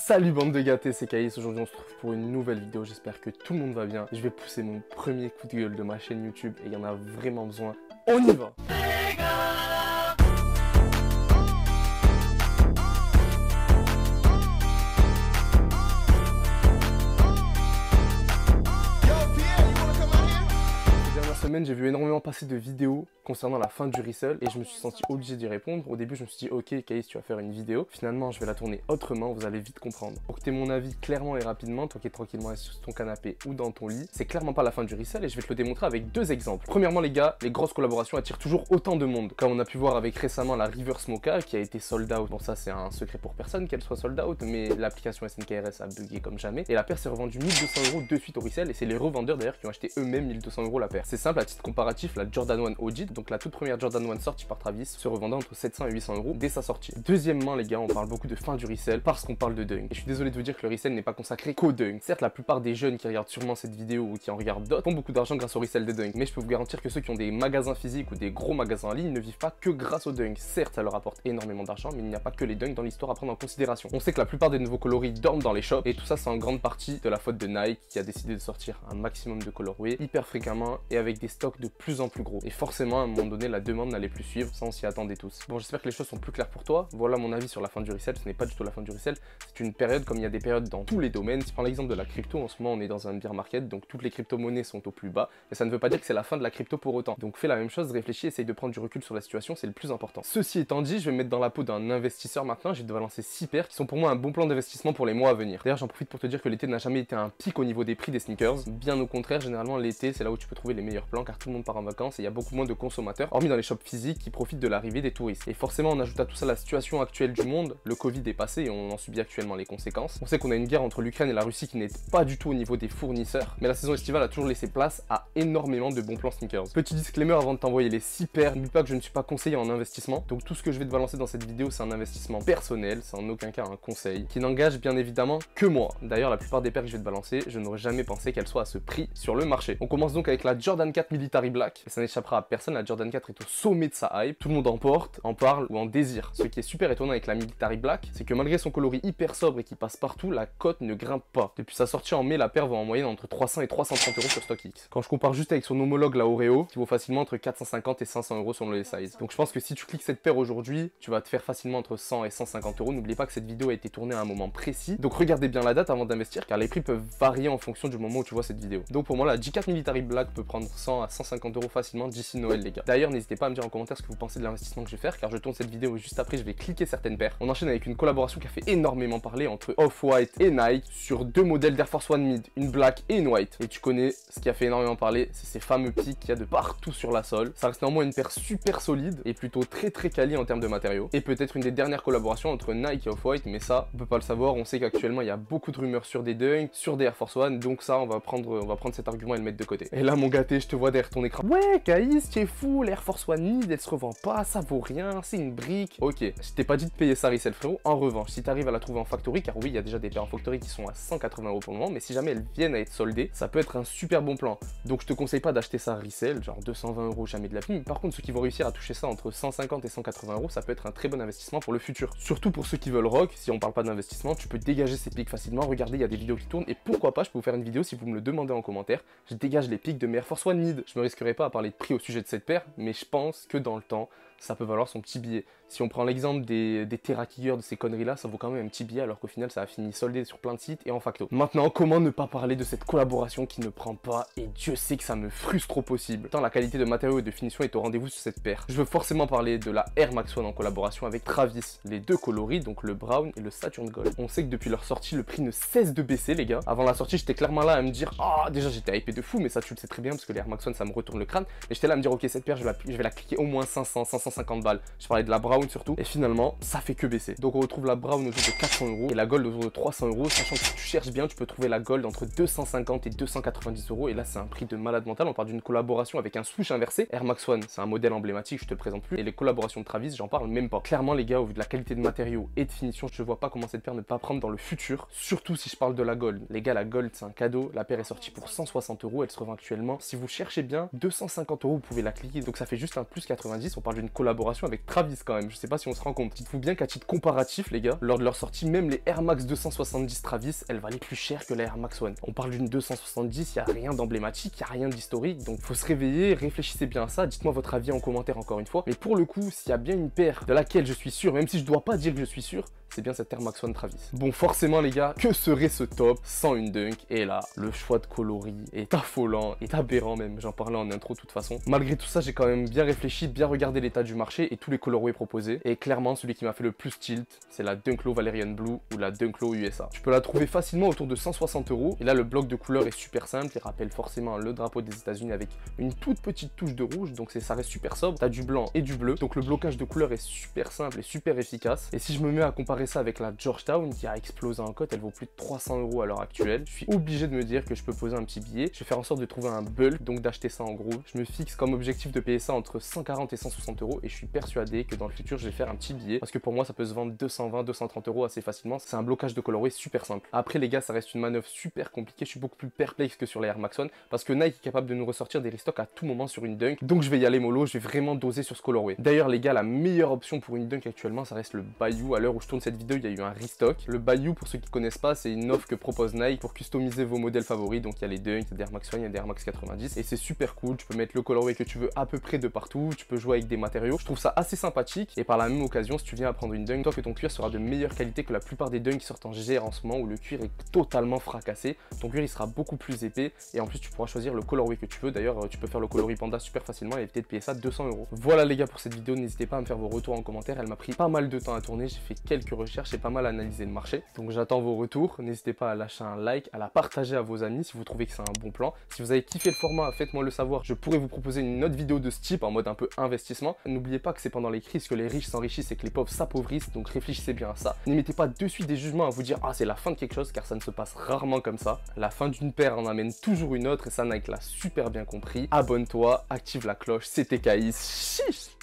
Salut bande de gâtés, c'est Caïs. Aujourd'hui on se retrouve pour une nouvelle vidéo, j'espère que tout le monde va bien. Je vais pousser mon premier coup de gueule de ma chaîne YouTube et il y en a vraiment besoin. On y va! J'ai vu énormément passer de vidéos concernant la fin du resell et je me suis senti obligé d'y répondre. Au début je me suis dit ok Caïs, tu vas faire une vidéo, finalement je vais la tourner autrement, vous allez vite comprendre. Pour que tu aies mon avis clairement et rapidement, toi qui es tranquillement assis sur ton canapé ou dans ton lit, c'est clairement pas la fin du resell et je vais te le démontrer avec deux exemples. Premièrement les gars, les grosses collaborations attirent toujours autant de monde. Comme on a pu voir avec récemment la Reverse Mocha qui a été sold out. Bon ça c'est un secret pour personne qu'elle soit sold out, mais l'application SNKRS a bugué comme jamais et la paire s'est revendue 1200 € de suite au resell et c'est les revendeurs d'ailleurs qui ont acheté eux-mêmes 1200 € la paire. C'est simple, à titre comparatif, la Jordan 1 OG, donc la toute première Jordan 1 sortie par Travis, se revendait entre 700 et 800 € dès sa sortie. Deuxièmement les gars, on parle beaucoup de fin du resell parce qu'on parle de dunk. Et je suis désolé de vous dire que le resell n'est pas consacré qu'au dunk. Certes, la plupart des jeunes qui regardent sûrement cette vidéo ou qui en regardent d'autres font beaucoup d'argent grâce au resell de dunk. Mais je peux vous garantir que ceux qui ont des magasins physiques ou des gros magasins en ligne ne vivent pas que grâce au dunk. Certes, ça leur apporte énormément d'argent, mais il n'y a pas que les dunks dans l'histoire à prendre en considération. On sait que la plupart des nouveaux coloris dorment dans les shops et tout ça c'est en grande partie de la faute de Nike qui a décidé de sortir un maximum de colorways hyper fréquemment et avec des stocks de plus en plus gros. Et forcément, à un moment donné, la demande n'allait plus suivre, ça on s'y attendait tous. Bon, j'espère que les choses sont plus claires pour toi. Voilà mon avis sur la fin du resell. Ce n'est pas du tout la fin du resell. C'est une période comme il y a des périodes dans tous les domaines. Si je prends l'exemple de la crypto, en ce moment on est dans un bear market, donc toutes les crypto-monnaies sont au plus bas. Mais ça ne veut pas dire que c'est la fin de la crypto pour autant. Donc fais la même chose, réfléchis, essaye de prendre du recul sur la situation, c'est le plus important. Ceci étant dit, je vais me mettre dans la peau d'un investisseur maintenant. Je vais devoir lancer 6 paires qui sont pour moi un bon plan d'investissement pour les mois à venir. D'ailleurs, j'en profite pour te dire que l'été n'a jamais été un pic au niveau des prix des sneakers. Bien au contraire, généralement l'été, c'est là où tu peux trouver les meilleurs plans car tout le monde part en vacances et il y a beaucoup moins de consommateurs, hormis dans les shops physiques qui profitent de l'arrivée des touristes. Et forcément, on ajoute à tout ça la situation actuelle du monde. Le Covid est passé et on en subit actuellement les conséquences. On sait qu'on a une guerre entre l'Ukraine et la Russie qui n'est pas du tout au niveau des fournisseurs, mais la saison estivale a toujours laissé place à énormément de bons plans sneakers. Petit disclaimer avant de t'envoyer les 6 paires, n'oublie pas que je ne suis pas conseiller en investissement, donc tout ce que je vais te balancer dans cette vidéo c'est un investissement personnel, c'est en aucun cas un conseil, qui n'engage bien évidemment que moi. D'ailleurs, la plupart des paires que je vais te balancer, je n'aurais jamais pensé qu'elles soient à ce prix sur le marché. On commence donc avec la Jordan 4 Military Black, et ça n'échappera à personne, la Jordan 4 est au sommet de sa hype, tout le monde en porte, en parle ou en désire. Ce qui est super étonnant avec la Military Black, c'est que malgré son coloris hyper sobre et qui passe partout, la cote ne grimpe pas. Depuis sa sortie en mai, la paire vaut en moyenne entre 300 et 330 € sur StockX. Quand je compare juste avec son homologue la Oreo, qui vaut facilement entre 450 et 500 € selon les sizes. Donc je pense que si tu cliques cette paire aujourd'hui, tu vas te faire facilement entre 100 et 150 €. N'oublie pas que cette vidéo a été tournée à un moment précis, donc regardez bien la date avant d'investir car les prix peuvent varier en fonction du moment où tu vois cette vidéo. Donc pour moi la J4 Military Black peut prendre 100 à 150 € facilement d'ici Noël les gars. D'ailleurs n'hésitez pas à me dire en commentaire ce que vous pensez de l'investissement que je vais faire car je tourne cette vidéo juste après, je vais cliquer certaines paires. On enchaîne avec une collaboration qui a fait énormément parler entre Off-White et Nike sur deux modèles d'Air Force One Mid, une black et une white. Et tu connais ce qui a fait énormément parler, c'est ces fameux pics qu'il y a de partout sur la sole. Ça reste néanmoins une paire super solide et plutôt très quali en termes de matériaux. Et peut-être une des dernières collaborations entre Nike et Off-White, mais ça on peut pas le savoir. On sait qu'actuellement il y a beaucoup de rumeurs sur des dunks, sur des Air Force One, donc ça on va prendre cet argument et le mettre de côté. Et là mon gâté, je te vois derrière ton écran. Ouais Caïs, tu es fou, l'Air Force One Mid elle se revend pas, ça vaut rien, c'est une brique. Ok, je t'ai pas dit de payer ça resell frérot. En revanche, si tu arrives à la trouver en factory, car oui il y a déjà des paires en factory qui sont à 180 € pour le moment, mais si jamais elles viennent à être soldées, ça peut être un super bon plan. Donc je te conseille pas d'acheter ça resell, genre 220 € jamais de la vie, mais par contre ceux qui vont réussir à toucher ça entre 150 et 180 €, ça peut être un très bon investissement pour le futur. Surtout pour ceux qui veulent rock, si on parle pas d'investissement, tu peux dégager ces pics facilement. Regardez, il y a des vidéos qui tournent et pourquoi pas, je peux vous faire une vidéo si vous me le demandez en commentaire. Je dégage les pics de mes Air Force One Mid. Je me risquerai pas à parler de prix au sujet de cette paire, mais je pense que dans le temps, ça peut valoir son petit billet. Si on prend l'exemple des Terra Kicker, de ces conneries là, ça vaut quand même un petit billet alors qu'au final ça a fini soldé sur plein de sites et en facto. Maintenant, comment ne pas parler de cette collaboration qui ne prend pas et Dieu sait que ça me frustre au possible. Tant la qualité de matériaux et de finition est au rendez-vous sur cette paire. Je veux forcément parler de la Air Max One en collaboration avec Travis. Les deux coloris, donc le Brown et le Saturn Gold. On sait que depuis leur sortie, le prix ne cesse de baisser les gars. Avant la sortie, j'étais clairement là à me dire ah déjà j'étais hypé de fou, mais ça tu le sais très bien parce que les Air Max One ça me retourne le crâne. Et j'étais là à me dire ok cette paire je vais la cliquer au moins 500, 550 balles. Je parlais de la Brown surtout et finalement ça fait que baisser. Donc on retrouve la Brown autour de 400 € et la Gold autour de 300 €, sachant que si tu cherches bien tu peux trouver la Gold entre 250 et 290 € et là c'est un prix de malade mental. On parle d'une collaboration avec un swoosh inversé. Air Max One c'est un modèle emblématique, je te le présente plus, et les collaborations de Travis j'en parle même pas. Clairement les gars, au vu de la qualité de matériaux et de finition, je vois pas comment cette paire ne pas prendre dans le futur, surtout si je parle de la Gold. Les gars, la Gold c'est un cadeau, la paire est sortie pour 160 €, elle se revend actuellement, si vous cherchez bien 250 €, vous pouvez la cliquer, donc ça fait juste un plus 90. On parle d'une collaboration avec Travis quand même, je sais pas si on se rend compte. Dites-vous bien qu'à titre comparatif les gars, lors de leur sortie, même les Air Max 270 Travis, elles valaient plus cher que la Air Max One. On parle d'une 270, il n'y a rien d'emblématique, il n'y a rien d'historique, donc faut se réveiller, réfléchissez bien à ça, dites-moi votre avis en commentaire encore une fois. Mais pour le coup, s'il y a bien une paire de laquelle je suis sûr, même si je dois pas dire que je suis sûr, c'est bien cette Air Max One Travis. Bon, forcément les gars, que serait ce top sans une dunk? Et là, le choix de coloris est affolant, est aberrant même, j'en parlais en intro de toute façon. Malgré tout ça, j'ai quand même bien réfléchi, bien regardé l'état du marché et tous les colorways proposés. Et clairement, celui qui m'a fait le plus tilt, c'est la Dunk Low Valerian Blue ou la Dunk Low USA. Tu peux la trouver facilement autour de 160 €. Et là, le bloc de couleur est super simple, il rappelle forcément le drapeau des États-Unis avec une toute petite touche de rouge, donc ça reste super sobre. T'as du blanc et du bleu, donc le blocage de couleur est super simple et super efficace. Et si je me mets à comparer ça avec la Georgetown qui a explosé en cote, elle vaut plus de 300 € à l'heure actuelle. Je suis obligé de me dire que je peux poser un petit billet. Je vais faire en sorte de trouver un bulk, donc d'acheter ça en gros. Je me fixe comme objectif de payer ça entre 140 et 160 € et je suis persuadé que dans le futur je vais faire un petit billet parce que pour moi ça peut se vendre 220, 230 € assez facilement. C'est un blocage de colorway super simple. Après les gars, ça reste une manœuvre super compliquée. Je suis beaucoup plus perplexe que sur les Air Max One parce que Nike est capable de nous ressortir des restocks à tout moment sur une dunk. Donc je vais y aller mollo, je vais vraiment doser sur ce colorway. D'ailleurs les gars, la meilleure option pour une dunk actuellement, ça reste le Bayou. À l'heure où je tourne cette vidéo, il y a eu un restock. Le Bayou, pour ceux qui ne connaissent pas, c'est une offre que propose Nike pour customiser vos modèles favoris. Donc il y a les Dunk, il y a des Air Max One, il y a des Air Max 90 et c'est super cool. Tu peux mettre le colorway que tu veux à peu près de partout, tu peux jouer avec des matériaux. Je trouve ça assez sympathique et par la même occasion, si tu viens à prendre une dunk, toi que ton cuir sera de meilleure qualité que la plupart des dunks qui sortent en GR en ce moment où le cuir est totalement fracassé. Ton cuir il sera beaucoup plus épais et en plus tu pourras choisir le colorway que tu veux. D'ailleurs, tu peux faire le coloris panda super facilement et éviter de payer ça 200 €. Voilà les gars pour cette vidéo, n'hésitez pas à me faire vos retours en commentaire. Elle m'a pris pas mal de temps à tourner, j'ai fait quelques recherches et pas mal analysé le marché. Donc j'attends vos retours, n'hésitez pas à lâcher un like, à la partager à vos amis si vous trouvez que c'est un bon plan. Si vous avez kiffé le format, faites-moi le savoir, je pourrais vous proposer une autre vidéo de ce type en mode un peu investissement. N'oubliez pas que c'est pendant les crises que les riches s'enrichissent et que les pauvres s'appauvrissent, donc réfléchissez bien à ça. N'émettez pas de suite des jugements à vous dire ah c'est la fin de quelque chose, car ça ne se passe rarement comme ça. La fin d'une paire en amène toujours une autre et ça Nike l'a super bien compris. Abonne-toi, active la cloche, c'était Caïs. Chiche.